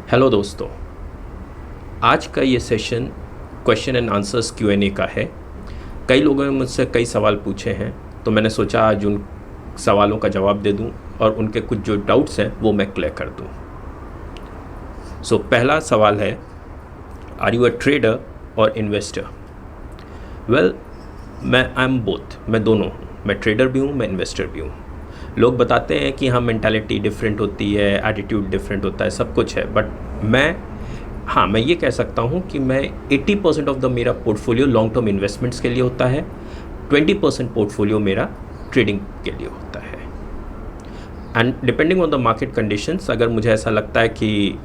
Hello दोस्तों, आज का ये session question and answers Q&A का है। कई लोगों ने मुझसे कई सवाल पूछे हैं, तो मैंने सोचा आज उन सवालों का जवाब दे दूं और उनके कुछ जो डाउट्स हैं वो मैं क्लियर कर दूं। पहला सवाल है, आर यू अ ट्रेडर और investor? Well, I M both, मैं दोनों हूँ। मैं ट्रेडर भी हूँ, मैं इन्वेस्टर भी हूँ। लोग बताते हैं कि हाँ, मेंटालिटी डिफरेंट होती है, एटीट्यूड डिफरेंट होता है, सब कुछ है, बट मैं ये कह सकता हूँ कि मैं 80% ऑफ द मेरा पोर्टफोलियो लॉन्ग टर्म इन्वेस्टमेंट्स के लिए होता है, 20% पोर्टफोलियो मेरा ट्रेडिंग के लिए होता है। And depending on the market conditions, अगर मुझे ऐसा लगता है कि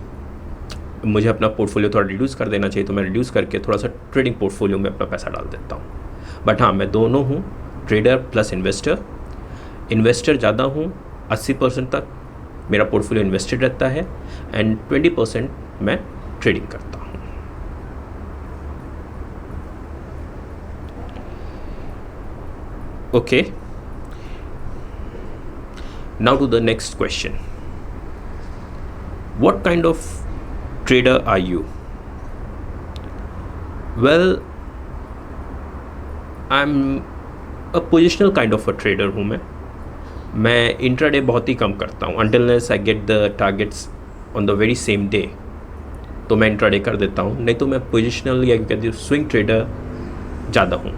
मुझे अपना पोर्टफोलियो थोड़ा रिड्यूस कर देना चाहिए तो मैं रिड्यूस करके थोड़ा सा ट्रेडिंग पोर्टफोलियो में अपना पैसा डाल देता हूँ। बट हाँ, मैं दोनों हूँ, ट्रेडर प्लस इन्वेस्टर। इन्वेस्टर ज़्यादा हूँ, 80% तक मेरा पोर्टफोलियो इन्वेस्टेड रहता है एंड 20% मैं ट्रेडिंग करता हूँ। Okay, now to the next question. What kind of trader are you? Well, I am a positional kind of a trader हूँ। मैं इंट्राडे बहुत ही कम करता हूँ, until unless I get the targets on the very same day, तो मैं intraday कर देता हूँ। नहीं तो मैं पोजिशनल या कहती हूँ स्विंग ट्रेडर ज़्यादा हूँ।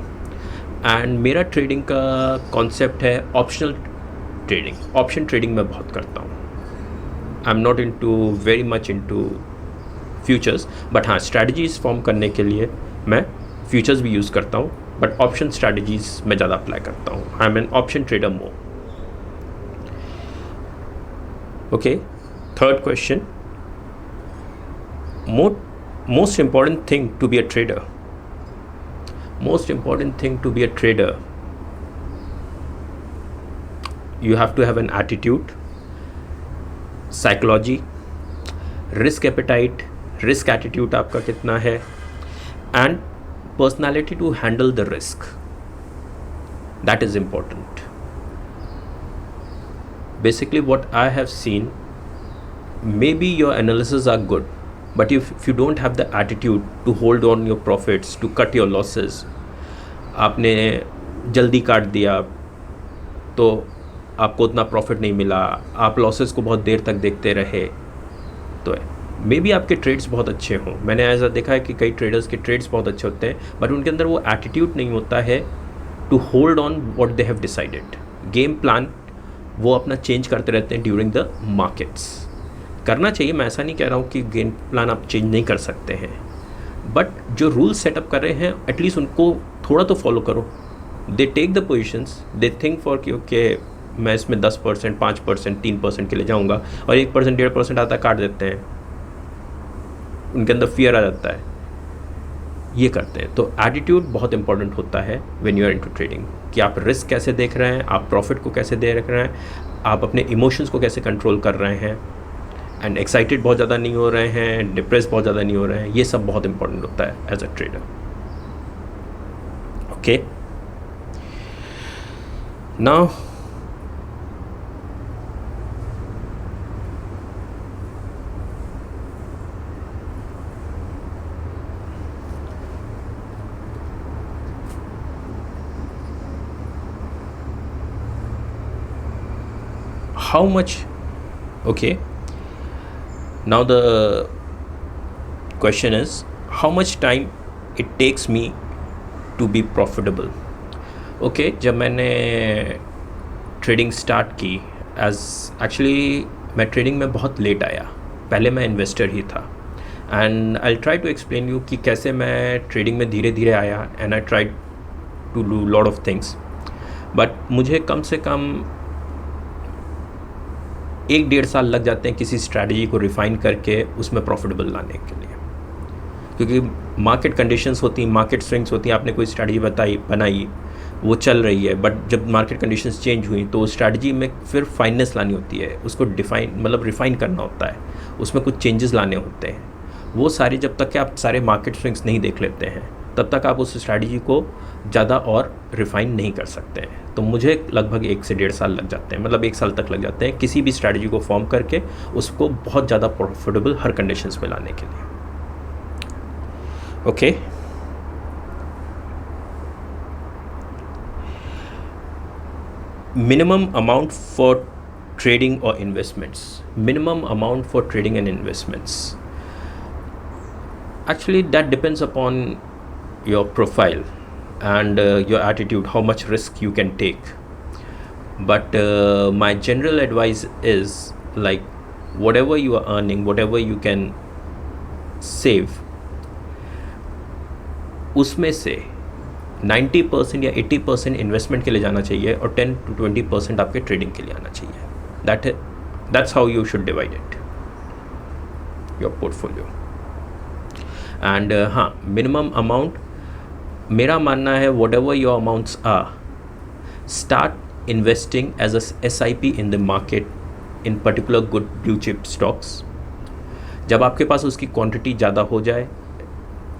एंड मेरा ट्रेडिंग का कॉन्सेप्ट है ऑप्शनल ट्रेडिंग। ऑप्शन ट्रेडिंग मैं बहुत करता हूँ। I am not into very much into futures, but हाँ, स्ट्रैटेजीज फॉर्म करने के लिए मैं फ्यूचर्स भी यूज़ करता हूँ, बट ऑप्शन स्ट्रैटेजीज मैं ज़्यादा अप्लाई करता हूँ। I am an option trader more. Okay, third question. Most important thing to be a trader. Most important thing to be a trader. You have to have an attitude, psychology, risk appetite, risk attitude आपका कितना है, and personality to handle the risk. That is important. Basically what I have seen, maybe your analysis are good, but if you don't have the attitude to hold on your profits, to cut your losses, आपने जल्दी काट दिया तो आपको उतना profit नहीं मिला, आप लॉसेस को बहुत देर तक देखते रहे, तो मे बी आपके ट्रेड्स बहुत अच्छे हों। मैंने ऐसा देखा है कि कई ट्रेडर्स के ट्रेड्स बहुत अच्छे होते हैं, बट उनके अंदर वो एटीट्यूड नहीं होता है to hold on what they have decided. Game plan वो अपना चेंज करते रहते हैं ड्यूरिंग द मार्केट्स। करना चाहिए, मैं ऐसा नहीं कह रहा हूँ कि गेम प्लान आप चेंज नहीं कर सकते हैं, बट जो रूल्स सेटअप कर रहे हैं एटलीस्ट उनको थोड़ा तो फॉलो करो। They take the positions, they think for कि ओके मैं इसमें 10%, 5%, 3% के लिए जाऊँगा, और 1%, 1.5% आता काट देते हैं। उनके अंदर फियर आ जाता है, ये करते हैं। तो एटीट्यूड बहुत इंपॉर्टेंट होता है when you are into trading, कि आप रिस्क कैसे देख रहे हैं, आप प्रॉफिट को कैसे देख रहे हैं, आप अपने इमोशंस को कैसे कंट्रोल कर रहे हैं, एंड एक्साइटेड बहुत ज़्यादा नहीं हो रहे हैं, डिप्रेस बहुत ज़्यादा नहीं हो रहे हैं। ये सब बहुत इंपॉर्टेंट होता है as a trader. Okay, now how much, okay, now the question is how much time it takes me to be profitable. okay, जब मैंने ट्रेडिंग स्टार्ट की, एक्चुअली मैं ट्रेडिंग में बहुत लेट आया, पहले मैं इन्वेस्टर ही था। And I try to explain you कि कैसे मैं ट्रेडिंग में धीरे धीरे आया, and I try to do lot of things, but मुझे कम से कम 1-1.5 साल लग जाते हैं किसी स्ट्रैटेजी को रिफ़ाइन करके उसमें प्रॉफिटेबल लाने के लिए, क्योंकि मार्केट कंडीशंस होती हैं, मार्केट स्विंग्स होती हैं। आपने कोई स्ट्रैटेजी बनाई, वो चल रही है, बट जब मार्केट कंडीशंस चेंज हुई तो स्ट्रैटेजी में फिर फाइननेस लानी होती है, उसको रिफ़ाइन करना होता है, उसमें कुछ चेंजेस लाने होते हैं। वो सारे जब तक कि आप सारे मार्केट स्विंग्स नहीं देख लेते हैं तब तक आप उस स्ट्रैटेजी को ज़्यादा और रिफ़ाइन नहीं कर सकते हैं। तो मुझे लगभग 1 से 1.5 साल लग जाते हैं, मतलब 1 साल तक लग जाते हैं किसी भी स्ट्रैटेजी को फॉर्म करके उसको बहुत ज़्यादा प्रॉफिटेबल हर कंडीशंस में लाने के लिए। Okay, minimum amount for trading or investments. Minimum amount for trading and investments, actually that depends upon your profile and your attitude, how much risk you can take. But my general advice is, like, whatever you are earning, whatever you can save, उसमें से 90% या 80% investment के लिए जाना चाहिए और 10 to 20% आपके trading के लिए आना चाहिए। That's how you should divide it your portfolio. And हाँ, मिनिमम अमाउंट, मेरा मानना है whatever your amounts are, start investing as a SIP in the market in particular good blue chip stocks. जब आपके पास उसकी क्वांटिटी ज़्यादा हो जाए,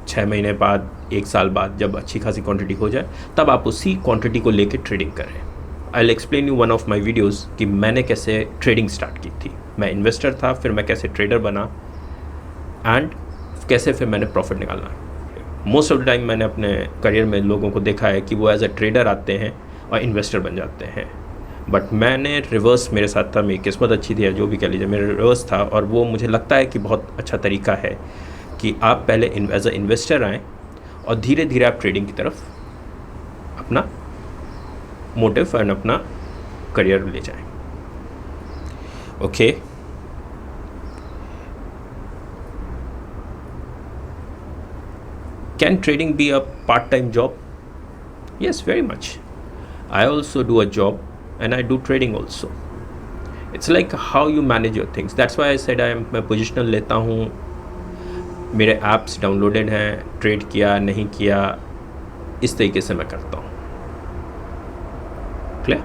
6 महीने बाद, 1 साल बाद, जब अच्छी खासी क्वांटिटी हो जाए, तब आप उसी क्वांटिटी को लेके ट्रेडिंग करें। I will explain you one of my videos कि मैंने कैसे ट्रेडिंग स्टार्ट की थी। मैं इन्वेस्टर था, फिर मैं कैसे ट्रेडर बना एंड कैसे फिर मैंने प्रॉफिट निकालना। मोस्ट ऑफ द टाइम मैंने अपने करियर में लोगों को देखा है कि वो एज अ ट्रेडर आते हैं और इन्वेस्टर बन जाते हैं, बट मैंने रिवर्स, मेरे साथ था, मेरी किस्मत अच्छी थी या जो भी कह लीजिए, मेरा रिवर्स था। और वो मुझे लगता है कि बहुत अच्छा तरीका है कि आप पहले एज अ इन्वेस्टर आएँ और धीरे धीरे आप ट्रेडिंग की तरफ अपना मोटिव और अपना करियर ले जाएं। Okay, can trading be a part time job? Yes, very much. I also do a job and I do trading also. It's like how you manage your things. That's why I said मैं positional लेता हूँ, मेरे apps downloaded हैं, trade किया नहीं किया, इस तरीके से मैं करता हूँ। Clear?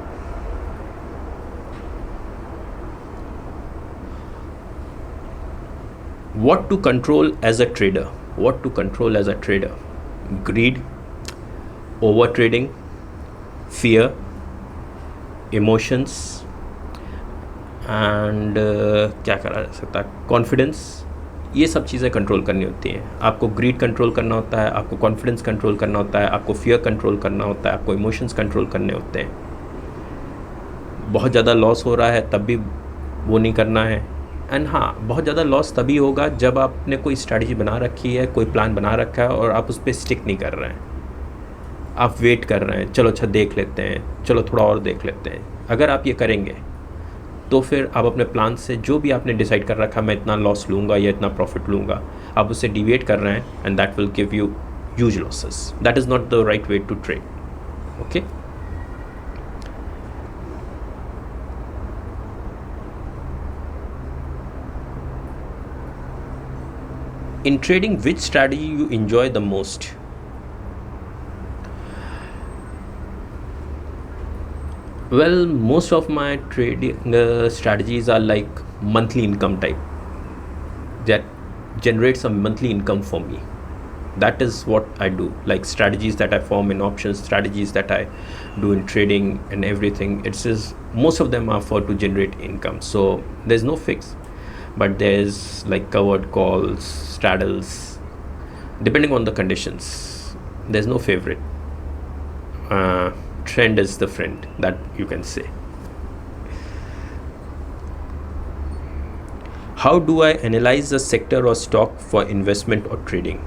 What to control as a trader? What to control as a trader? Greed, over trading, fear, emotions, and क्या करा जा सकता है, कॉन्फिडेंस। ये सब चीज़ें कंट्रोल करनी होती हैं। आपको ग्रीड कंट्रोल करना होता है, आपको कॉन्फिडेंस कंट्रोल करना होता है, आपको फियर कंट्रोल करना होता है, आपको इमोशंस कंट्रोल करने होते हैं। बहुत ज़्यादा लॉस हो रहा है तब भी वो नहीं करना है। एंड हाँ, बहुत ज़्यादा लॉस तभी होगा जब आपने कोई स्ट्रैटेजी बना रखी है, कोई प्लान बना रखा है और आप उस पर स्टिक नहीं कर रहे हैं, आप वेट कर रहे हैं, चलो अच्छा देख लेते हैं, चलो थोड़ा और देख लेते हैं। अगर आप ये करेंगे तो फिर आप अपने प्लान से, जो भी आपने डिसाइड कर रखा, मैं इतना लॉस लूँगा या इतना प्रॉफिट लूँगा, आप उससे डिविएट कर रहे हैं and that will give you huge losses. That is not the right way to trade. Okay, in trading, which strategy you enjoy the most? Well, most of my trading strategies are like monthly income type, that generates a monthly income for me. That is what I do, like strategies that I form in options, strategies that I do in trading and everything. It's just, most of them are for to generate income, so there's no fix, but there's like covered calls, straddles, depending on the conditions. There's no favorite. Trend is the friend, that you can say. How do I analyze a sector or stock for investment or trading?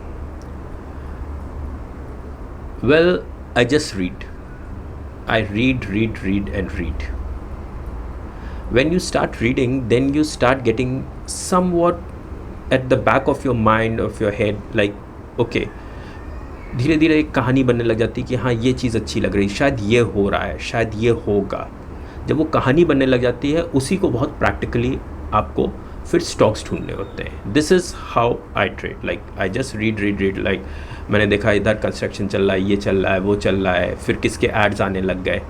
Well, I just read. I read and read. When you start reading, then you start getting somewhat at the back of your mind, of your head, like okay, धीरे धीरे एक कहानी बनने लग जाती है कि हाँ ये चीज़ अच्छी लग रही, शायद ये हो रहा है, शायद ये होगा। जब वो कहानी बनने लग जाती है, उसी को बहुत प्रैक्टिकली आपको फिर स्टॉक्स ढूंढने होते हैं। This is how I trade, like I just read, like मैंने देखा इधर कंस्ट्रक्शन चल रहा है, ये चल रहा है, वो चल रहा है, फिर किसके एड्स आने लग गए,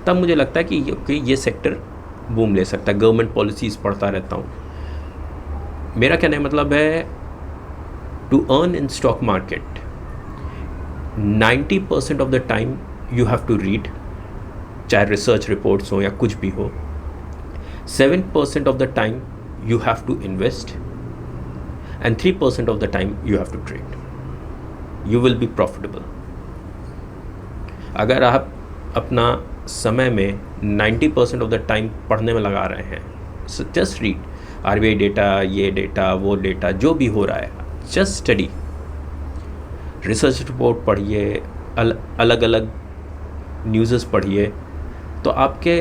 तब मुझे लगता है कि ओके ये सेक्टर बूम ले सकता है। गवर्नमेंट पॉलिसीज़ पढ़ता रहता हूँ। मेरा कहने का मतलब है, to earn in stock market 90% of the time you have to read, चाहे रिसर्च रिपोर्ट्स हो या कुछ भी हो. 7% of the time you have to invest and 3% of the time you have to trade. You will be profitable. अगर आप अपना समय में 90% ऑफ द टाइम पढ़ने में लगा रहे हैं, जस्ट रीड RBI डेटा, ये डेटा, वो डेटा, जो भी हो रहा है, जस्ट स्टडी. रिसर्च रिपोर्ट पढ़िए, अलग अलग न्यूज़ पढ़िए, तो आपके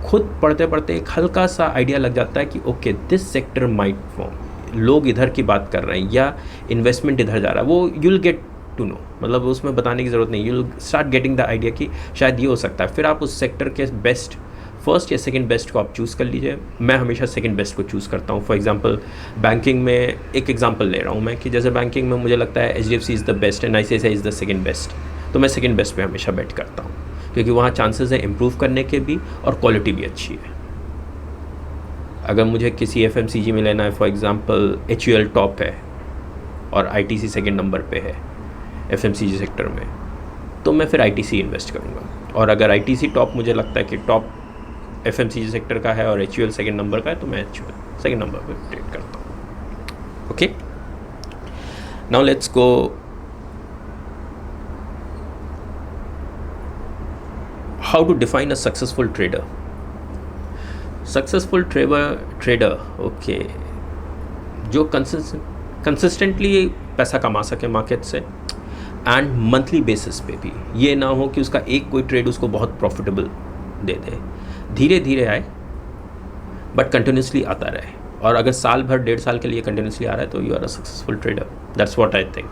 खुद पढ़ते पढ़ते एक हल्का सा आइडिया लग जाता है कि okay this sector might form, लोग इधर की बात कर रहे हैं या इन्वेस्टमेंट इधर जा रहा है. वो you will get to know, मतलब उसमें बताने की ज़रूरत नहीं. You will start getting the idea कि शायद ये हो सकता है. फिर आप उस सेक्टर के बेस्ट, फर्स्ट या सेकंड बेस्ट को आप चूज़ कर लीजिए. मैं हमेशा सेकंड बेस्ट को चूज़ करता हूँ. फॉर एग्जांपल बैंकिंग में एक एग्जांपल ले रहा हूँ मैं, कि जैसे बैंकिंग में मुझे लगता है HDFC is the best and ICICI is the second best, तो मैं सेकंड बेस्ट पे हमेशा बेट करता हूँ, क्योंकि वहाँ चांसेस है इम्प्रूव करने के भी और क्वालिटी भी अच्छी है. अगर मुझे किसी FMCG में लेना है, फॉर एग्जांपल HUL टॉप है और ITC सेकेंड नंबर पे है FMCG सेक्टर में, तो मैं फिर ITC इन्वेस्ट करूँगा. और अगर ITC टॉप मुझे लगता है कि टॉप FMCG सेक्टर का है और HUL सेकेंड नंबर का है, तो मैं HUL सेकेंड नंबर पर ट्रेड करता हूँ. Okay, now let's go how to define a successful trader. Successful trader okay, जो कंसिस्टेंटली पैसा कमा सके मार्केट से एंड मंथली बेसिस पे भी. ये ना हो कि उसका एक कोई ट्रेड उसको बहुत प्रॉफिटेबल दे दे. धीरे धीरे आए बट कंटिन्यूसली आता रहे. और अगर साल भर 1.5 साल के लिए कंटिन्यूसली आ रहा है तो you are a successful trader. That's what I think.